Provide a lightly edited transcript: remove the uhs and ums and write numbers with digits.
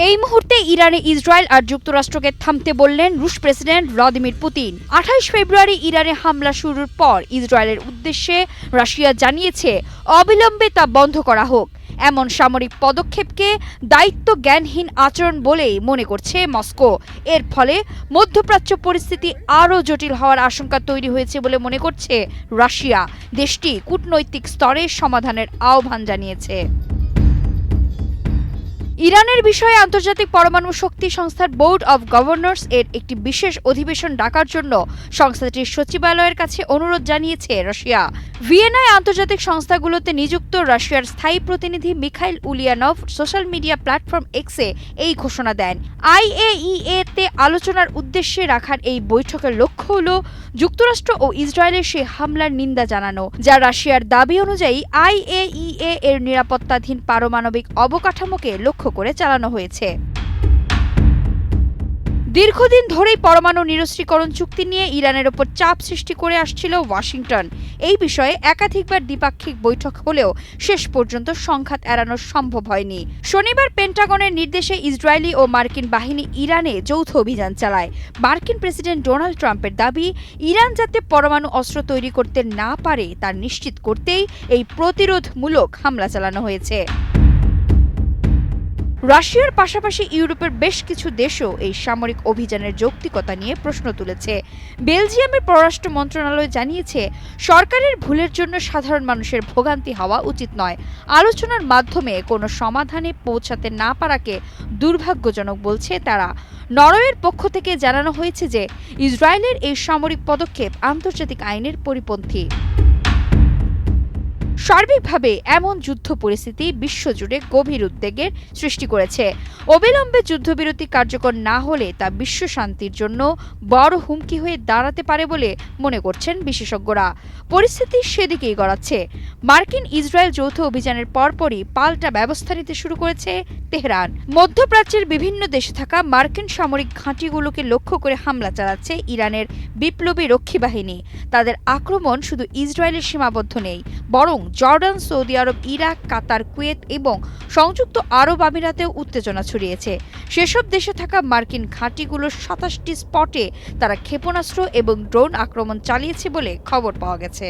এই মুহূর্তে ইরানে ইসরায়েল আর যুক্তরাষ্ট্রকে থামতে বললেন রুশ প্রেসিডেন্ট ভ্লাদিমির পুতিন। 28 ফেব্রুয়ারি ইরানে হামলা শুরুর পর ইসরায়েলের উদ্দেশ্যে রাশিয়া জানিয়েছে অবিলম্বে তা বন্ধ করা হোক। এমন সামরিক পদক্ষেপকে দায়িত্ব জ্ঞানহীন আচরণ বলেই মনে করছে মস্কো। এর ফলে মধ্যপ্রাচ্য পরিস্থিতি আরও জটিল হওয়ার আশঙ্কা তৈরি হয়েছে বলে মনে করছে রাশিয়া। দেশটি কূটনৈতিক স্তরে সমাধানের আহ্বান জানিয়েছে। ইরানের বিষয়ে আন্তর্জাতিক পরমাণু শক্তি সংস্থার বোর্ড অব গভর্নর্স এর একটি বিশেষ অধিবেশন ডাকার জন্য সংস্থাটির সচিবালয়ের কাছে অনুরোধ জানিয়েছে রাশিয়া। ভিয়েনায় আন্তর্জাতিক সংস্থাগুলোতে নিযুক্ত রাশিয়ার স্থায়ী প্রতিনিধি Mikhail Ulyanov social media platform এক্সে এই ঘোষণা দেন। IAEA তে আলোচনার উদ্দেশ্যে রাখার এই বৈঠকের লক্ষ্য হল যুক্তরাষ্ট্র ও ইসরায়েলের সেই হামলার নিন্দা জানানো, যা রাশিয়ার দাবি অনুযায়ী IAEA এর নিরাপত্তাধীন পারমাণবিক অবকাঠামোকে লক্ষ্য করে চালানো হয়েছে। দীর্ঘদিন ধরেই পরমাণু নিরস্ত্রীকরণ চুক্তি নিয়ে ইরানের ওপর চাপ সৃষ্টি করে আসছিল ওয়াশিংটন। এই বিষয়ে একাধিকবার দ্বিপাক্ষিক বৈঠক হলেও শেষ পর্যন্ত সংঘাত এড়ানো সম্ভব হয়নি। শনিবার পেন্টাগনের নির্দেশে ইসরায়েলি ও মার্কিন বাহিনী ইরানে যৌথ অভিযান চালায়। মার্কিন প্রেসিডেন্ট ডোনাল্ড ট্রাম্পের দাবি, ইরান যাতে পরমাণু অস্ত্র তৈরি করতে না পারে তা নিশ্চিত করতেই এই প্রতিরোধমূলক হামলা চালানো হয়েছে। রাশিয়ার পাশাপাশি ইউরোপের বেশ কিছু দেশও এই সামরিক অভিযানের যৌক্তিকতা নিয়ে প্রশ্ন তুলেছে। বেলজিয়ামের পররাষ্ট্র মন্ত্রণালয় জানিয়েছে, সরকারের ভুলের জন্য সাধারণ মানুষের ভোগান্তি হওয়া উচিত নয়। আলোচনার মাধ্যমে কোনো সমাধানে পৌঁছাতে না পারাকে দুর্ভাগ্যজনক বলছে তারা। নরওয়ের পক্ষ থেকে জানানো হয়েছে যে ইসরায়েলের এই সামরিক পদক্ষেপ আন্তর্জাতিক আইনের পরিপন্থী। সার্বিকভাবে এমন যুদ্ধ পরিস্থিতি বিশ্বজুড়ে গভীর উদ্বেগের সৃষ্টি করেছে। অবিলম্বে যুদ্ধবিরতি কার্যকর না হলে তা বিশ্ব শান্তির জন্য বড় হুমকি হয়ে দাঁড়াতে পারে বলে মনে করছেন বিশেষজ্ঞরা। পরিস্থিতি সেদিকেই গড়াচ্ছে। মার্কিন ইসরায়েল যৌথ অভিযানের পরপরই পাল্টা ব্যবস্থা নিতে শুরু করেছে তেহরান। মধ্যপ্রাচ্যের বিভিন্ন দেশে থাকা মার্কিন সামরিক ঘাঁটিগুলোকে লক্ষ্য করে হামলা চালাচ্ছে ইরানের বিপ্লবী রক্ষী বাহিনী। তাদের আক্রমণ শুধু ইসরায়েলের সীমাবদ্ধ নেই, বরং জর্ডান, সৌদি আরব, ইরাক, কাতার, কুয়েত এবং সংযুক্ত আরব আমিরাতেও উত্তেজনা ছড়িয়েছে। সেসব দেশে থাকা মার্কিন ঘাঁটিগুলোর 27টি স্পটে তারা ক্ষেপণাস্ত্র এবং ড্রোন আক্রমণ চালিয়েছে বলে খবর পাওয়া গেছে।